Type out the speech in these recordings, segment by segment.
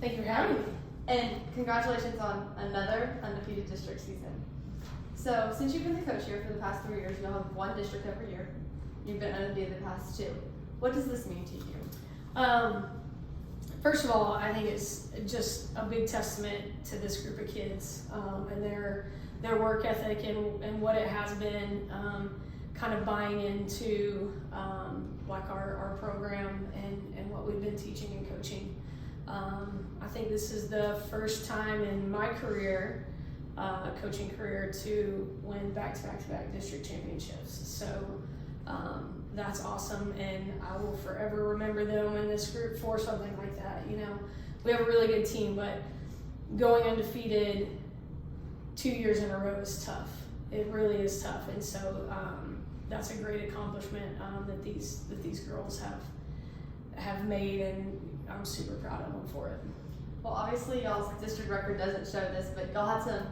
Thank you for having me. And congratulations on another undefeated district season. So since you've been the coach here for the past 3 years, you'll have one district every year. You've been undefeated the past 2. What does this mean to you? First of all, I think it's just a big testament to this group of kids and their work ethic and what it has been, kind of buying into like our program and what we've been teaching and coaching. I think this is the first time in my career, coaching career, to win back-to-back district championships. So that's awesome, and I will forever remember them in this group for something like that. You know, we have a really good team, but going undefeated 2 years in a row is tough. It really is tough, and so that's a great accomplishment that these girls have made, and I'm super proud of them for it. Well, obviously y'all's district record doesn't show this, but y'all had some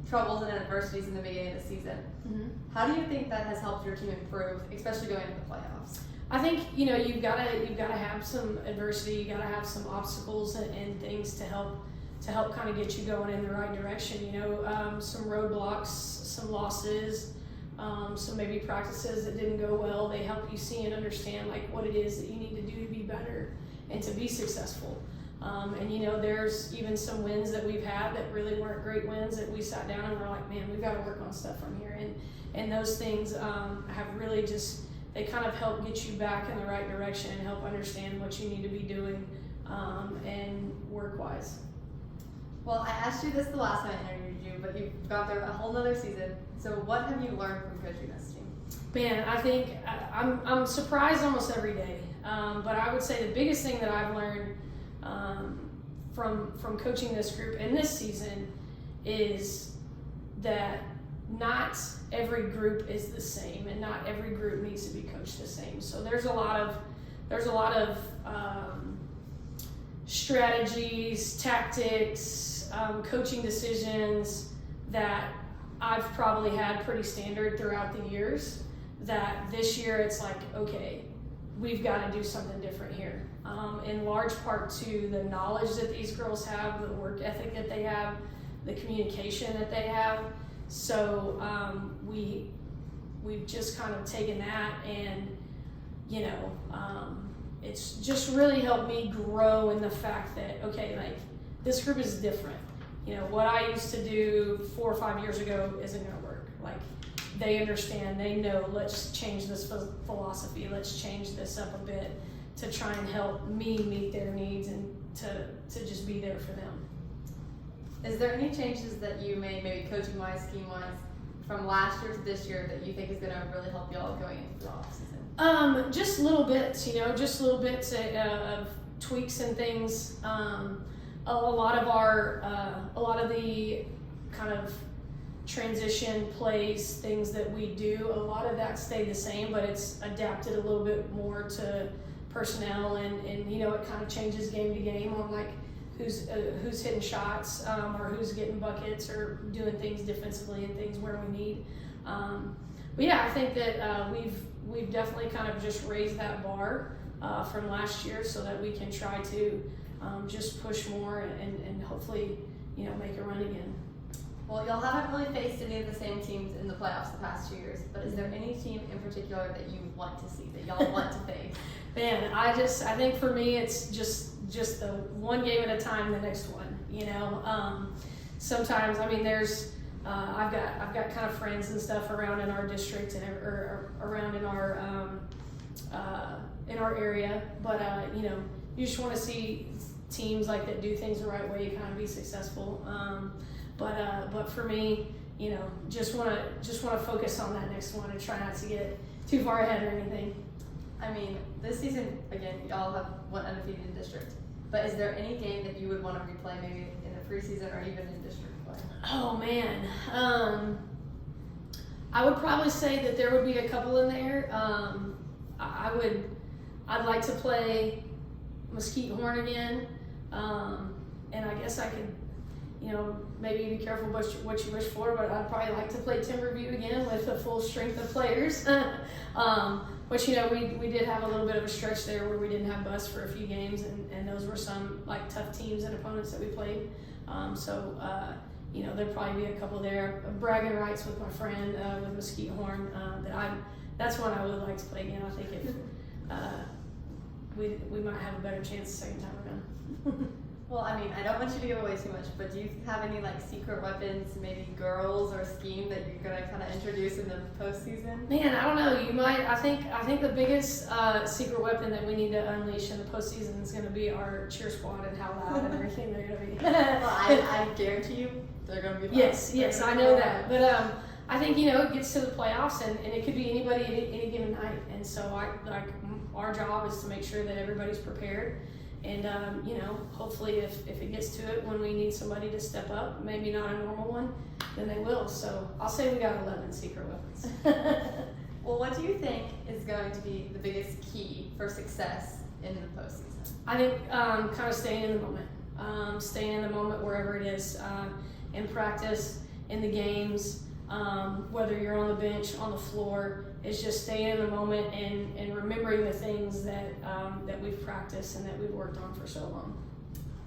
troubles and adversities in the beginning of the season. Mm-hmm. How do you think that has helped your team improve, especially going into the playoffs? I think, you know, you've got to have some adversity. You got to have some obstacles and things to help kind of get you going in the right direction. You know, some roadblocks, some losses, some maybe practices that didn't go well. They help you see and understand like what it is that you need to do to be better and to be successful. And you know, there's even some wins that we've had that really weren't great wins that we sat down and we're like, man, we've got to work on stuff from here. And those things have really just, they kind of help get you back in the right direction and help understand what you need to be doing and work-wise. Well, I asked you this the last time I interviewed you, but you've gone through a whole nother season. So what have you learned from coaching this team? Man, I think I'm surprised almost every day. But I would say the biggest thing that I've learned from coaching this group in this season is that not every group is the same, and not every group needs to be coached the same. So there's a lot of strategies, tactics, coaching decisions that I've probably had pretty standard throughout the years, that this year it's like, okay, we've got to do something different here. In large part to the knowledge that these girls have, the work ethic that they have, the communication that they have. So we've just kind of taken that, and you know, it's just really helped me grow in the fact that, okay, like this group is different. You know, what I used to do 4 or 5 years ago isn't going to work. Like, they understand, they know, let's change this philosophy, let's change this up a bit to try and help me meet their needs and to just be there for them. Is there any changes that you made, maybe coaching-wise, scheme-wise, from last year to this year that you think is going to really help y'all going into the offseason? Just little bits, you know, just little bits of tweaks and things. A lot of the kind of transition plays, things that we do, a lot of that stayed the same, but it's adapted a little bit more to personnel, and you know, it kind of changes game to game on like who's hitting shots or who's getting buckets or doing things defensively and things where we need. But yeah, I think that we've definitely kind of just raised that bar from last year so that we can try to just push more and hopefully, you know, make a run again. Well, y'all haven't really faced any of the same teams in the playoffs the past 2 years, but is there any team in particular that you want to see, that y'all want to face? Man, I think for me it's just the one game at a time, the next one. You know, sometimes, I mean, there's I've got kind of friends and stuff around in our district and or around in our area, but you know, you just want to see teams like that do things the right way, kind of be successful. But for me, you know, just want to focus on that next one and try not to get too far ahead or anything. I mean, this season, again, y'all have one undefeated in district, but is there any game that you would want to replay, maybe in the preseason or even in district play? Oh man, I would probably say that there would be a couple in there. I'd like to play Mesquite Horn again, and I guess I could, you know, maybe be careful what you wish for, but I'd probably like to play Timberview again with a full strength of players. which, you know, we did have a little bit of a stretch there where we didn't have bus for a few games, and those were some like tough teams and opponents that we played. You know, there'd probably be a couple there. Bragging rights with my friend with Mesquite Horn that's one I would like to play again. I think if we might have a better chance the second time around. Well, I mean, I don't want you to give away too much, but do you have any like secret weapons, maybe girls or scheme that you're gonna kind of introduce in the postseason? Man, I don't know. You might. I think the biggest secret weapon that we need to unleash in the postseason is going to be our cheer squad and how loud and everything they're going to be. Well, I guarantee you they're going to be loud. Yes, I know that. But I think, you know, it gets to the playoffs and it could be anybody any given night. And so our job is to make sure that everybody's prepared. And, you know, hopefully if it gets to it when we need somebody to step up, maybe not a normal one, then they will. So I'll say we got 11 secret weapons. Well, what do you think is going to be the biggest key for success in the postseason? I think kind of staying in the moment. Staying in the moment wherever it is, in practice, in the games, whether you're on the bench, on the floor, is just staying in the moment and remembering the things that we've practiced and that we've worked on for so long.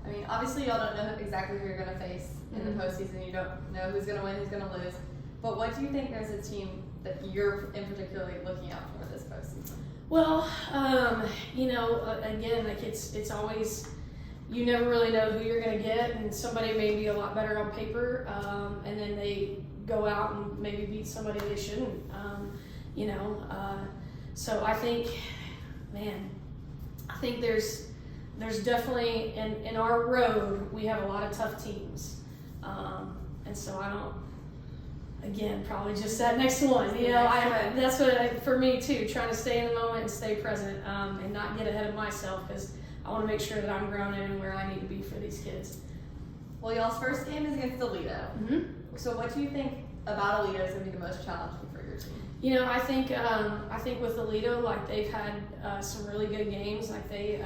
I mean, obviously y'all don't know exactly who you're going to face in the postseason. You don't know who's going to win, who's going to lose. But what do you think there's a team that you're in particularly looking out for this postseason? Well, you know, again, like it's always, you never really know who you're going to get, and somebody may be a lot better on paper, and then they go out and maybe beat somebody they shouldn't. You know, so I think, man, I think there's definitely in our road we have a lot of tough teams, and so I don't. Again, probably just that next one. You know, that's what for me too. Trying to stay in the moment and stay present, and not get ahead of myself, because I want to make sure that I'm grown in and where I need to be for these kids. Well, y'all's first game is against Aledo. Mm-hmm. So, what do you think about Aledo is going to be the most challenging for your team? You know, I think with Aledo, like they've had some really good games. Like they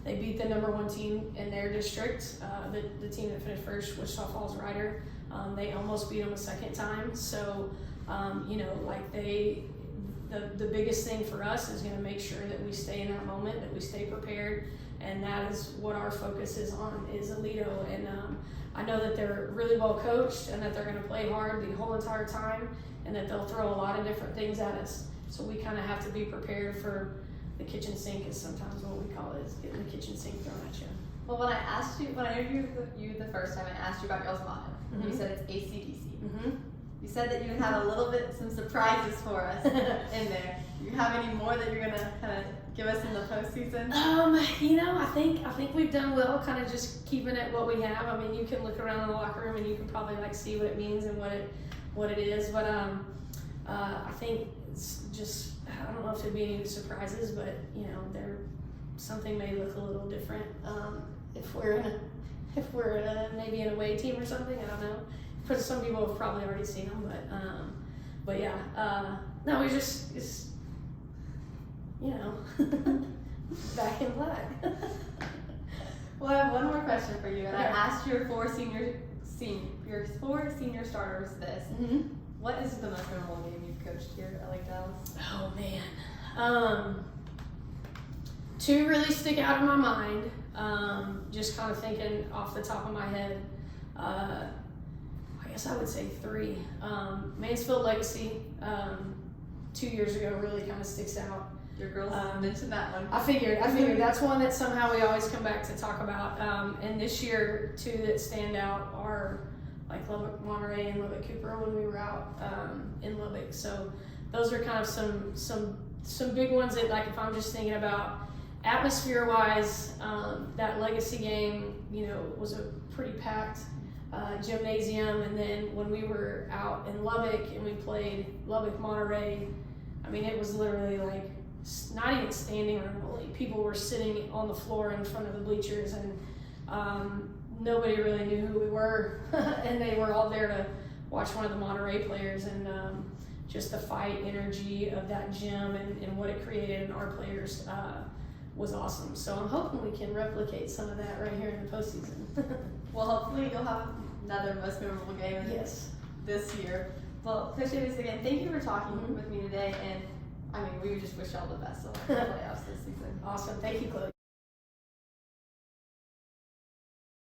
beat the #1 team in their district, the team that finished first, Wichita Falls Rider. They almost beat them a second time. So, you know, like the biggest thing for us is going to make sure that we stay in that moment, that we stay prepared, and that is what our focus is on, is Aledo. And I know that they're really well coached and that they're going to play hard the whole entire time, and that they'll throw a lot of different things at us. So we kind of have to be prepared for the kitchen sink, is sometimes what we call it, is getting the kitchen sink thrown at you. Well, when I interviewed you the first time, I asked you about y'all's motto. Mm-hmm. You said it's ACDC. Mm-hmm. You said that you had a little bit, some surprises for us in there. Do you have any more that you're gonna kind of give us in the postseason? You know, I think we've done well, kind of just keeping it what we have. I mean, you can look around in the locker room and you can probably like see what it means and what it is. But I think it's just, I don't know if there'd be any surprises, but you know, something may look a little different if we're maybe an away team or something. I don't know. For some people have probably already seen them, but yeah. No, it's you know, back in black. Well, I have one more question for you, and Okay. I asked your four senior starters this. Mm-hmm. What is the most memorable game you've coached here at Lake Dallas? Oh man, two really stick out in my mind. Just kind of thinking off the top of my head. I guess I would say three. Mansfield Legacy 2 years ago really kind of sticks out. Your girls mentioned that one. I figured that's one that somehow we always come back to talk about. And this year, two that stand out are like Lubbock Monterey and Lubbock Cooper when we were out in Lubbock. So those are kind of some big ones that, like, if I'm just thinking about atmosphere-wise, that Legacy game, you know, was a pretty packed gymnasium. And then when we were out in Lubbock and we played Lubbock Monterey, I mean, it was literally like not even standing room only. People were sitting on the floor in front of the bleachers, and nobody really knew who we were. And they were all there to watch one of the Monterey players, and just the fight energy of that gym and what it created in our players was awesome. So I'm hoping we can replicate some of that right here in the postseason. Well, hopefully you'll have another most memorable game Yes. this year. Well, Coach Davis, again, thank you for talking with me today, and I mean, we just wish y'all the best of luck in the playoffs this season. Awesome. Thank you, Chloe.